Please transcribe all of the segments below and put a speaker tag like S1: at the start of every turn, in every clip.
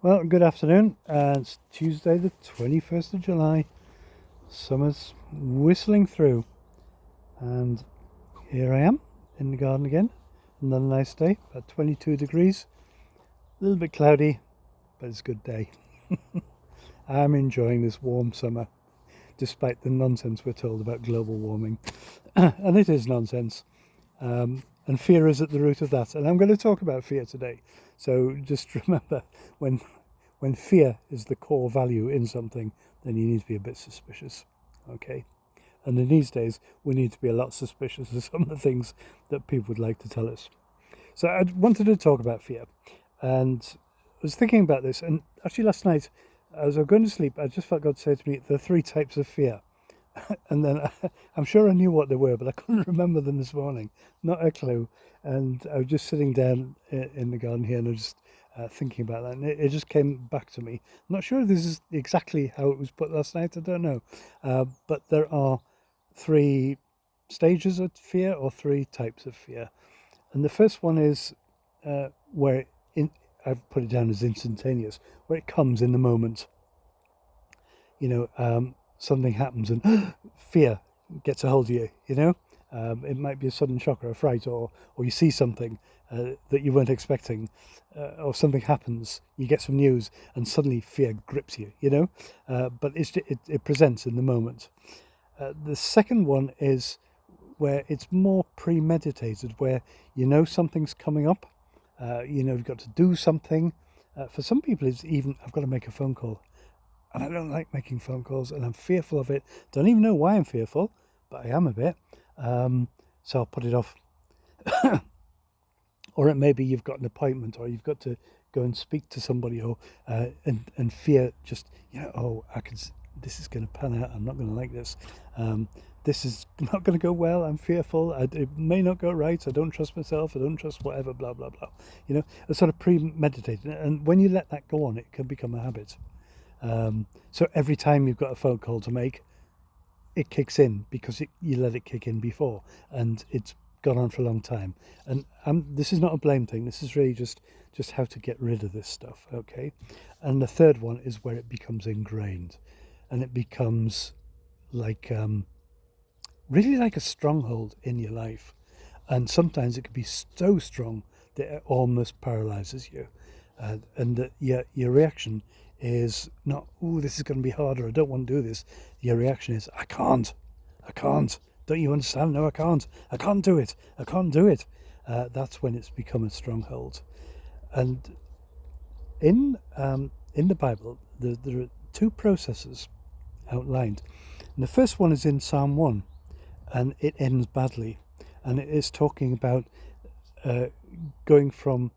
S1: Well, good afternoon. It's Tuesday, the 21st of July. Summer's whistling through, and here I am in the garden again. Another nice day, about 22 degrees. A little bit cloudy, but it's a good day. I'm enjoying this warm summer, despite the nonsense we're told about global warming. And it is nonsense. And fear is at the root of that. And I'm going to talk about fear today. So just remember, when when fear is the core value in something, then you need to be a bit suspicious. Okay. And in these days, we need to be a lot suspicious of some of the things that people would like to tell us. So I wanted to talk about fear. And I was thinking about this. And actually, last night, as I was going to sleep, I just felt God say to me, there are three types of fear. And then I'm sure I knew what they were, but I couldn't remember them this morning. Not a clue. And I was just sitting down in the garden here and I was just thinking about that. And it just came back to me. I'm not sure if this is exactly how it was put last night. I don't know. But there are three stages of fear or three types of fear. And the first one is where I've put it down as instantaneous, where it comes in the moment. Something happens and fear gets a hold of you. It might be a sudden shock or a fright, or you see something that you weren't expecting, or something happens, you get some news, and suddenly fear grips you. But it presents in the moment. The second one is where it's more premeditated, where you know something's coming up. You've got to do something. For some people, it's even, I've got to make a phone call. And I don't like making phone calls, and I'm fearful of it. Don't even know why I'm fearful, but I am a bit. So I'll put it off. Or it may be you've got an appointment, or you've got to go and speak to somebody, or and fear just this is going to pan out. I'm not going to like this. This is not going to go well. I'm fearful. It may not go right. I don't trust myself. I don't trust whatever. Blah blah blah. It's sort of premeditated, and when you let that go on, it can become a habit. So every time you've got a phone call to make, it kicks in because you let it kick in before, and it's gone on for a long time. And this is not a blame thing. This is really just how to get rid of this stuff. Okay. And the third one is where it becomes ingrained, and it becomes like really like a stronghold in your life. And sometimes it can be so strong that it almost paralyzes you. And that your reaction is not, oh, this is going to be harder, I don't want to do this. Your reaction is, I can't. Don't you understand? No, I can't do it. I can't do it. That's when it's become a stronghold. And in the Bible, there are two processes outlined. And the first one is in Psalm 1, and it ends badly. And it is talking about going from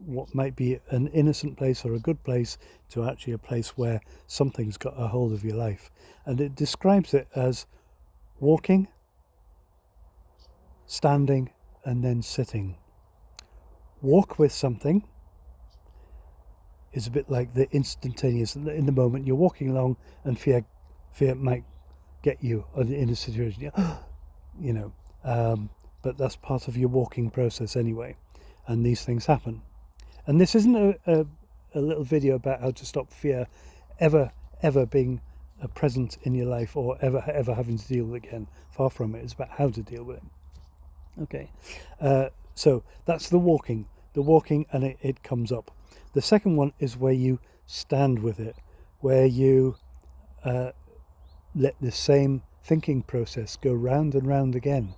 S1: what might be an innocent place or a good place to actually a place where something's got a hold of your life. And it describes it as walking, standing, and then sitting. Walk with something is a bit like the instantaneous. In the moment you're walking along, and fear might get you in a situation. But that's part of your walking process anyway, and these things happen. And this isn't a little video about how to stop fear ever being present in your life, or ever having to deal with it again. Far from it. It's about how to deal with it. Okay. So that's the walking, and it comes up. The second one is where you stand with it, where you let the same thinking process go round and round again.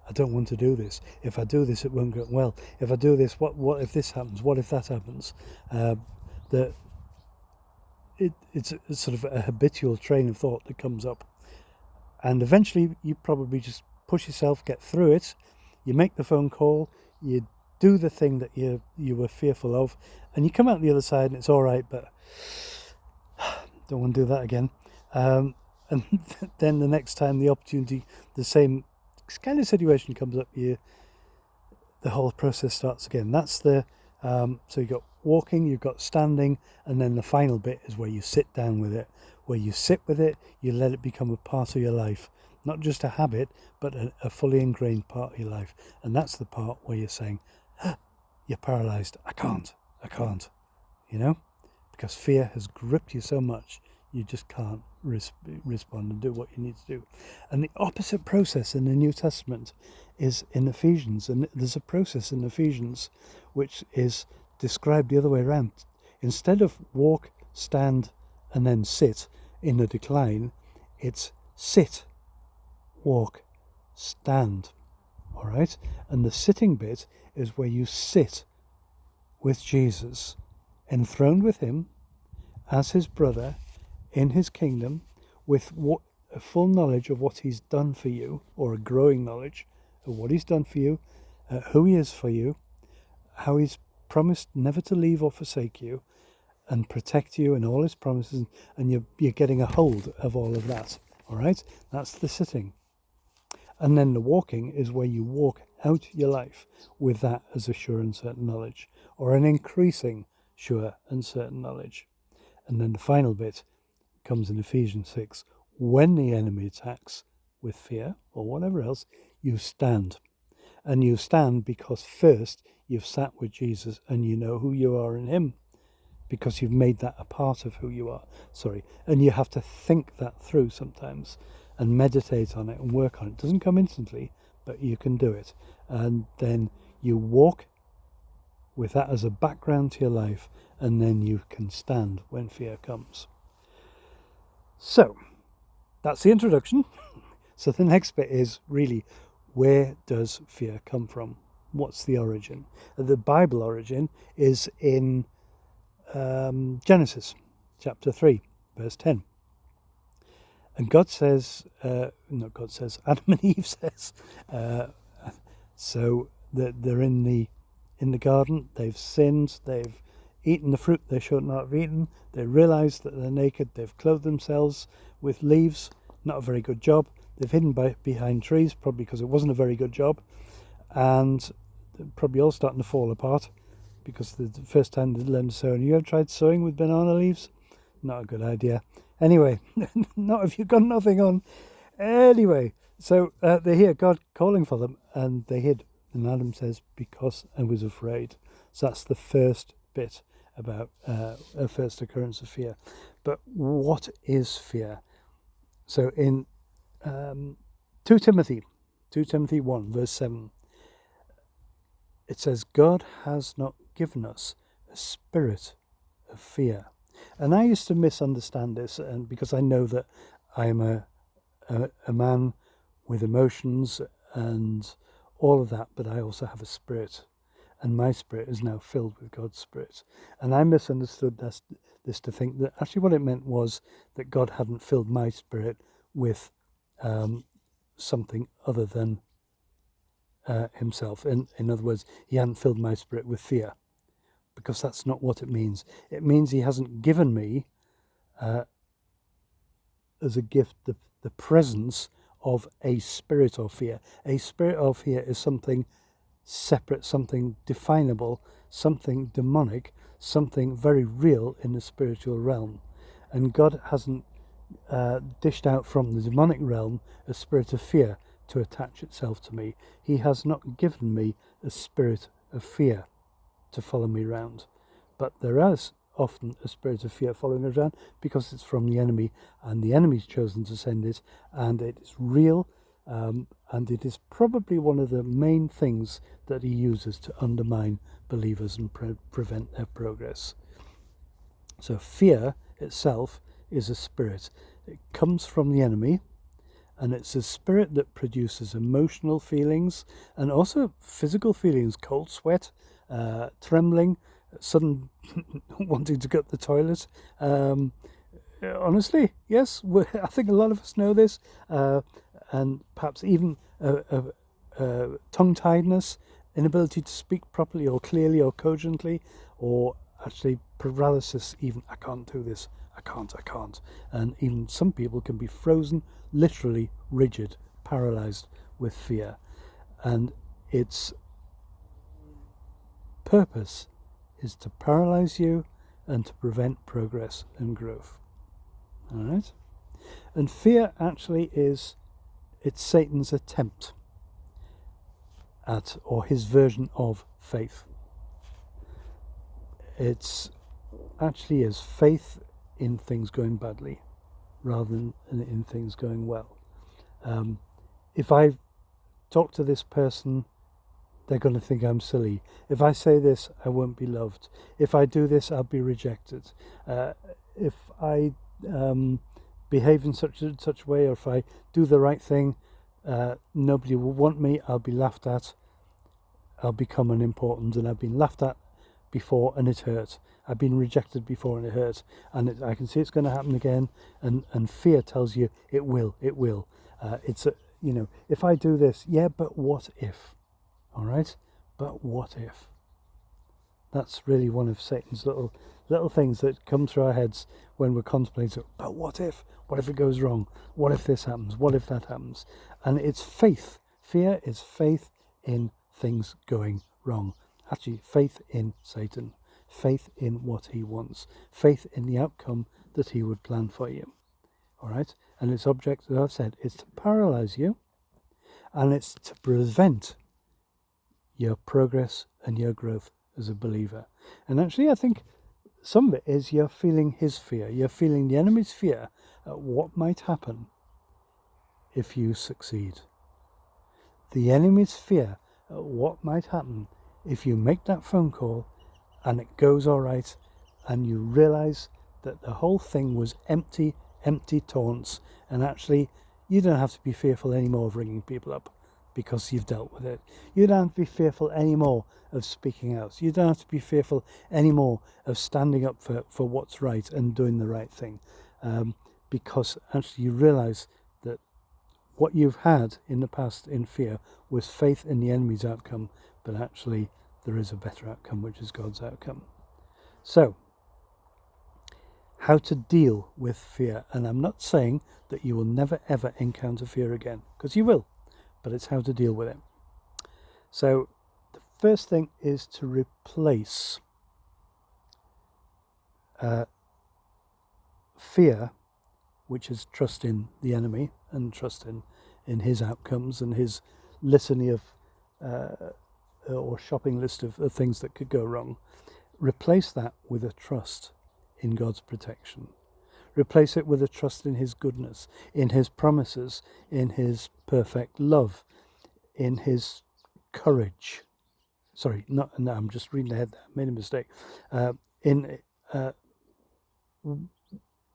S1: I don't want to do this. If I do this, it won't go well. If I do this, what if this happens? What if that happens? It's sort of a habitual train of thought that comes up. And eventually you probably just push yourself, get through it. You make the phone call, you do the thing that you were fearful of, and you come out the other side and it's all right, but don't want to do that again. And then the next time the opportunity, the same kind of situation comes up, the whole process starts again. That's the so you've got walking, you've got standing, and then the final bit is where you sit down with it. Where you sit with it, you let it become a part of your life, not just a habit, but a fully ingrained part of your life. And that's the part where you're saying, you're paralyzed. I can't, because fear has gripped you so much you just can't respond and do what you need to do. And the opposite process in the New Testament is in Ephesians, and there's a process in Ephesians which is described the other way around. Instead of walk, stand, and then sit in a decline, it's sit, walk, stand. All right? And the sitting bit is where you sit with Jesus, enthroned with him as his brother in his kingdom, with a full knowledge of what he's done for you, or a growing knowledge of what he's done for you, who he is for you, how he's promised never to leave or forsake you and protect you in all his promises, and you're getting a hold of all of that. All right? That's the sitting. And then the walking is where you walk out your life with that as a sure and certain knowledge, or an increasing sure and certain knowledge. And then the final bit comes in Ephesians 6. When the enemy attacks with fear or whatever else, you stand. And you stand because first you've sat with Jesus and you know who you are in him, because you've made that a part of who you are. And you have to think that through sometimes and meditate on it and work on it. It doesn't come instantly, but you can do it. And then you walk with that as a background to your life, and then you can stand when fear comes. So that's the introduction. So the next bit is really, where does fear come from? What's the origin? The Bible origin is in Genesis chapter 3 verse 10. And God says, Adam and Eve says, so that they're in the garden, they've sinned, they've eaten the fruit they should not have eaten, they realise that they're naked, they've clothed themselves with leaves, not a very good job, they've hidden behind trees, probably because it wasn't a very good job, and they're probably all starting to fall apart, because the first time they learned to sew. And you ever tried sewing with banana leaves? Not a good idea. Anyway, not if you've got nothing on. Anyway, so they hear God calling for them, and they hid. And Adam says, because I was afraid. So that's the first bit about a first occurrence of fear. But what is fear? So in 2 Timothy 1, verse 7, it says, God has not given us a spirit of fear. And I used to misunderstand this, and because I know that I am a man with emotions and all of that, but I also have a spirit, and my spirit is now filled with God's spirit. And I misunderstood this to think that actually what it meant was that God hadn't filled my spirit with something other than himself. In other words, he hadn't filled my spirit with fear, because that's not what it means. It means he hasn't given me as a gift the presence of a spirit of fear. A spirit of fear is something separate, something definable, something demonic, something very real in the spiritual realm. And God hasn't dished out from the demonic realm a spirit of fear to attach itself to me. He has not given me a spirit of fear to follow me around. But there is often a spirit of fear following us around, because it's from the enemy, and the enemy's chosen to send it, and it is real, and it is probably one of the main things that he uses to undermine believers and prevent their progress. So fear itself is a spirit. It comes from the enemy, and it's a spirit that produces emotional feelings and also physical feelings: cold sweat, trembling, sudden wanting to go to the toilet. Honestly, yes, I think a lot of us know this, and perhaps even tongue-tiedness, inability to speak properly or clearly or cogently, or actually paralysis. Even, I can't do this, I can't. And even some people can be frozen, literally rigid, paralyzed with fear. And its purpose is to paralyze you and to prevent progress and growth. All right? And fear actually it's Satan's attempt at, or his version of, faith. It's actually is faith in things going badly rather than in things going well. If I talk to this person, they're going to think I'm silly. If I say this, I won't be loved. If I do this, I'll be rejected. If I behave in such a way, or if I do the right thing, nobody will want me. I'll be laughed at. I'll become unimportant, and I've been laughed at before, and it hurt. I've been rejected before, and it hurt, and I can see it's going to happen again. And fear tells you it will. If I do this, yeah, but what if? All right, but what if? That's really one of Satan's little things that come through our heads when we're contemplating. But what if? What if it goes wrong? What if this happens? What if that happens? And it's faith. Fear is faith in things going wrong. Actually, faith in Satan. Faith in what he wants. Faith in the outcome that he would plan for you. All right? And its object, as I've said, is to paralyze you, and it's to prevent your progress and your growth as a believer. And actually, I think some of it is you're feeling his fear. You're feeling the enemy's fear at what might happen if you succeed. The enemy's fear at what might happen if you make that phone call and it goes all right, and you realize that the whole thing was empty taunts, and actually you don't have to be fearful anymore of ringing people up, because you've dealt with it. You don't have to be fearful anymore of speaking out. You don't have to be fearful anymore of standing up for what's right and doing the right thing. Because actually you realize that what you've had in the past in fear was faith in the enemy's outcome, but actually there is a better outcome, which is God's outcome. So, how to deal with fear. And I'm not saying that you will never ever encounter fear again, because you will. But it's how to deal with it. So the first thing is to replace fear, which is trust in the enemy and trust in his outcomes and his litany of or shopping list of things that could go wrong. Replace that with a trust in God's protection. Replace it with a trust in his goodness, in his promises, in his perfect love, in his courage. Sorry, I'm just reading ahead there. I made a mistake.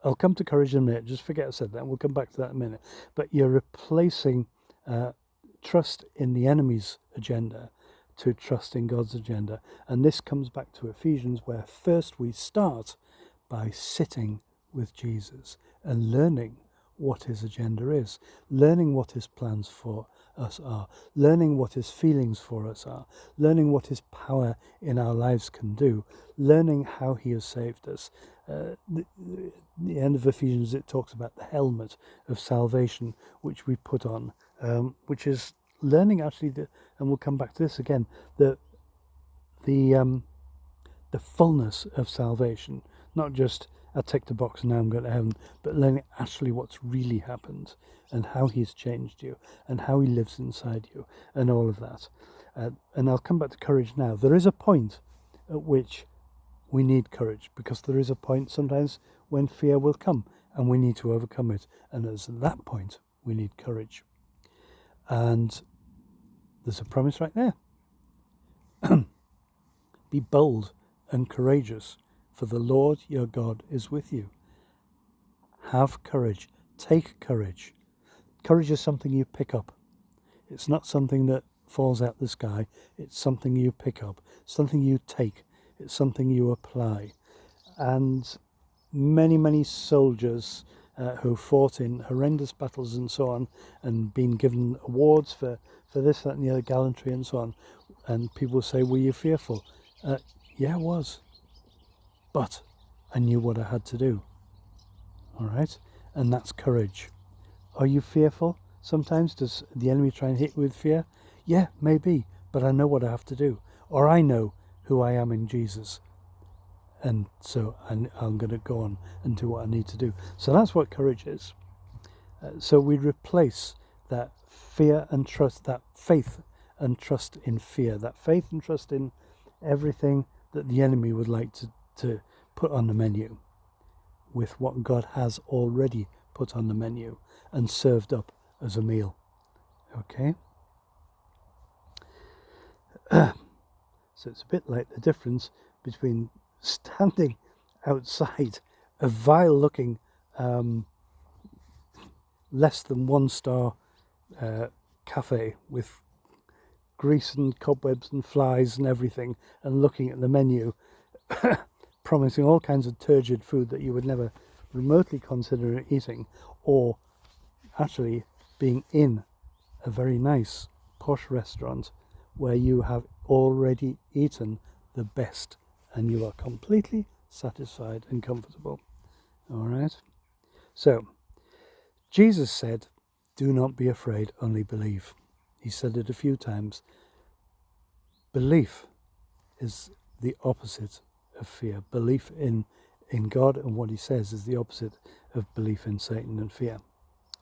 S1: I'll come to courage in a minute. Just forget I said that. We'll come back to that in a minute. But you're replacing trust in the enemy's agenda to trust in God's agenda. And this comes back to Ephesians, where first we start by sitting with Jesus and learning what his agenda is, learning what his plans for us are, learning what his feelings for us are, learning what his power in our lives can do, learning how he has saved us. The end of Ephesians, it talks about the helmet of salvation which we put on, which is learning actually, and we'll come back to this again, the fullness of salvation, not just I ticked the box and now I'm going to heaven, but learning actually what's really happened and how he's changed you and how he lives inside you and all of that. And I'll come back to courage now. There is a point at which we need courage, because there is a point sometimes when fear will come and we need to overcome it. And at that point, we need courage. And there's a promise right there. Be bold and courageous, for the Lord your God is with you. Have courage. Take courage. Courage is something you pick up. It's not something that falls out the sky. It's something you pick up, something you take. It's something you apply. And many soldiers who fought in horrendous battles and so on, and been given awards for this, that and the other, gallantry and so on. And people say, were you fearful? Yeah, I was. But I knew what I had to do. All right? And that's courage. Are you fearful? Sometimes does the enemy try and hit you with fear? Yeah, maybe. But I know what I have to do. Or I know who I am in Jesus. And so I'm going to go on and do what I need to do. So that's what courage is. So we replace that fear and trust, that faith and trust in fear, that faith and trust in everything that the enemy would like to put on the menu with what God has already put on the menu and served up as a meal. Okay? So it's a bit like the difference between standing outside a vile looking less than 1-star cafe with grease and cobwebs and flies and everything, and looking at the menu promising all kinds of turgid food that you would never remotely consider eating, or actually being in a very nice posh restaurant where you have already eaten the best and you are completely satisfied and comfortable. All right? So, Jesus said, do not be afraid, only believe. He said it a few times. Belief is the opposite of fear. Belief in God and what he says is the opposite of belief in Satan and fear.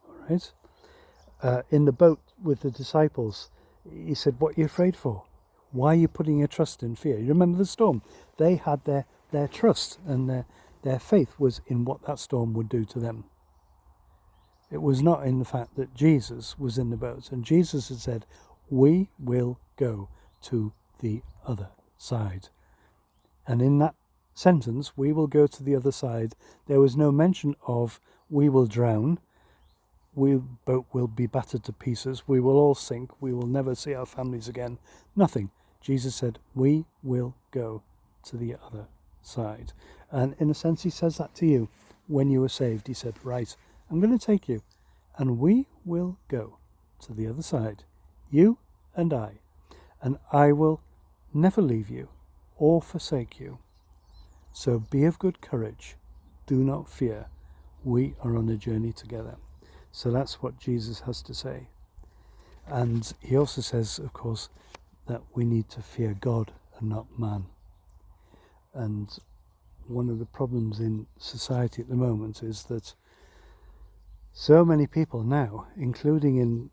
S1: All right? In the boat with the disciples, he said, what are you afraid for? Why are you putting your trust in fear? You remember the storm? They had their trust and their faith was in what that storm would do to them. It was not in the fact that Jesus was in the boat. And Jesus had said, we will go to the other side. And in that sentence, we will go to the other side, there was no mention of we will drown, boat will be battered to pieces, we will all sink, we will never see our families again. Nothing. Jesus said, we will go to the other side. And in a sense, he says that to you when you were saved. He said, right, I'm going to take you and we will go to the other side, you and I will never leave you or forsake you. So be of good courage. Do not fear. We are on a journey together. So that's what Jesus has to say. And he also says, of course, that we need to fear God and not man. And one of the problems in society at the moment is that so many people now, including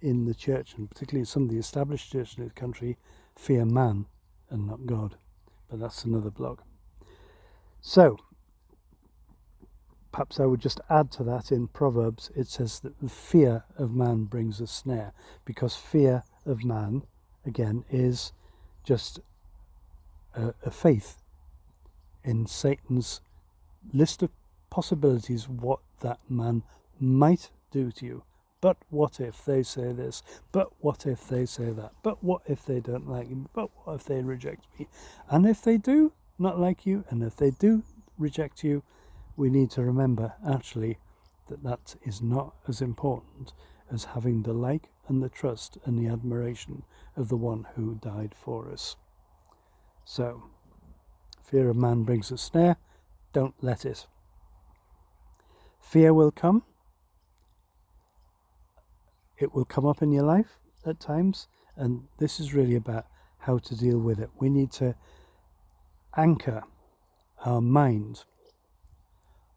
S1: in the church, and particularly some of the established churches in the country, fear man and not God. But that's another blog. So, perhaps I would just add to that in Proverbs, it says that the fear of man brings a snare, because fear of man, again, is just a faith in Satan's list of possibilities, what that man might do to you. But what if they say this? But what if they say that? But what if they don't like you? But what if they reject me? And if they do not like you, and if they do reject you, we need to remember actually that is not as important as having the like and the trust and the admiration of the one who died for us. So, fear of man brings a snare. Don't let it. Fear will come. It will come up in your life at times, and this is really about how to deal with it. We need to anchor our mind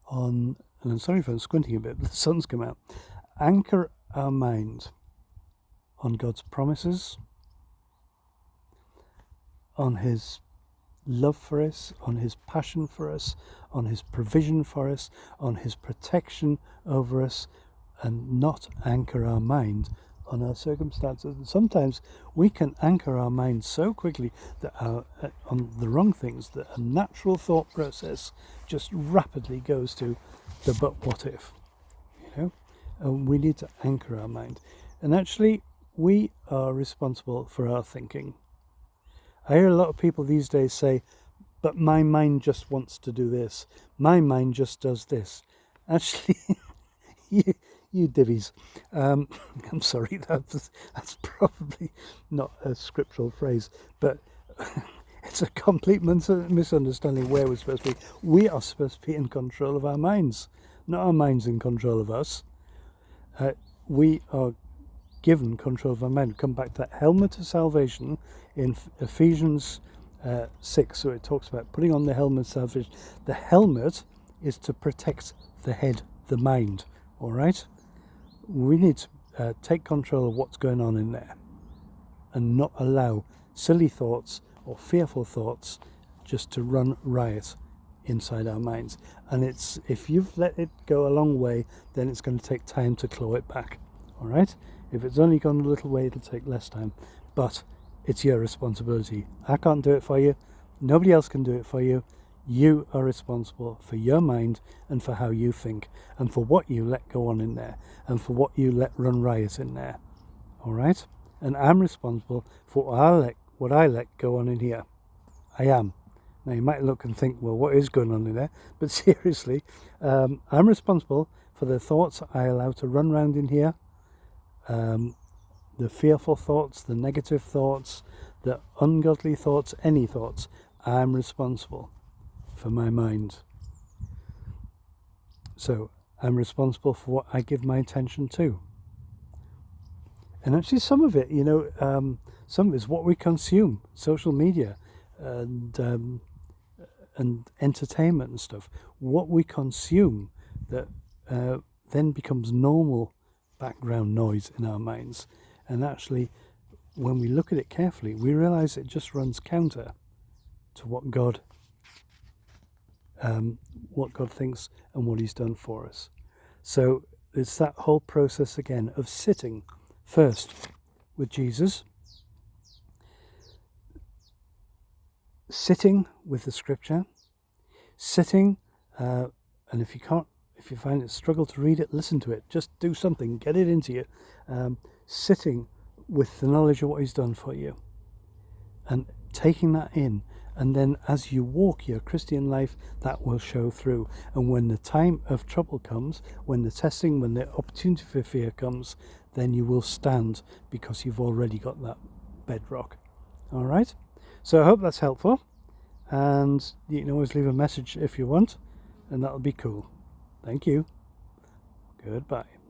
S1: on, and I'm sorry if I'm squinting a bit, but the sun's come out. Anchor our mind on God's promises, on his love for us, on his passion for us, on his provision for us, on his protection over us, and not anchor our mind on our circumstances. And sometimes we can anchor our mind so quickly that on the wrong things that a natural thought process just rapidly goes to the but what if, we need to anchor our mind. And actually, we are responsible for our thinking. I hear a lot of people these days say, but my mind just wants to do this. My mind just does this. Actually, you divvies. I'm sorry, that's probably not a scriptural phrase, but it's a complete misunderstanding where we're supposed to be. We are supposed to be in control of our minds, not our minds in control of us. We are given control of our mind. Come back to that helmet of salvation in Ephesians 6. So it talks about putting on the helmet of salvation. The helmet is to protect the head, the mind. All right? We need to take control of what's going on in there and not allow silly thoughts or fearful thoughts just to run riot inside our minds. And it's, if you've let it go a long way, then it's going to take time to claw it back. All right? If it's only gone a little way, it'll take less time. But it's your responsibility. I can't do it for you. Nobody else can do it for you. You are responsible for your mind and for how you think and for what you let go on in there and for what you let run riot in there. All right? And I'm responsible for what I let go on in here. I am. Now you might look and think, well, what is going on in there? But seriously, I'm responsible for the thoughts I allow to run around in here, the fearful thoughts, the negative thoughts, the ungodly thoughts, any thoughts. I'm responsible for my mind. So I'm responsible for what I give my attention to. And actually some of it, some of it is what we consume, social media and entertainment and stuff. What we consume that then becomes normal background noise in our minds. And actually, when we look at it carefully, we realize it just runs counter to what God thinks and what he's done for us. So it's that whole process again of sitting first with Jesus, sitting with the scripture, sitting, and if you find it struggle to read it, listen to it, just do something, get it into you, sitting with the knowledge of what he's done for you and taking that in. And then as you walk your Christian life, that will show through. And when the time of trouble comes, when the testing, when the opportunity for fear comes, then you will stand because you've already got that bedrock. All right? So I hope that's helpful. And you can always leave a message if you want, and that'll be cool. Thank you. Goodbye.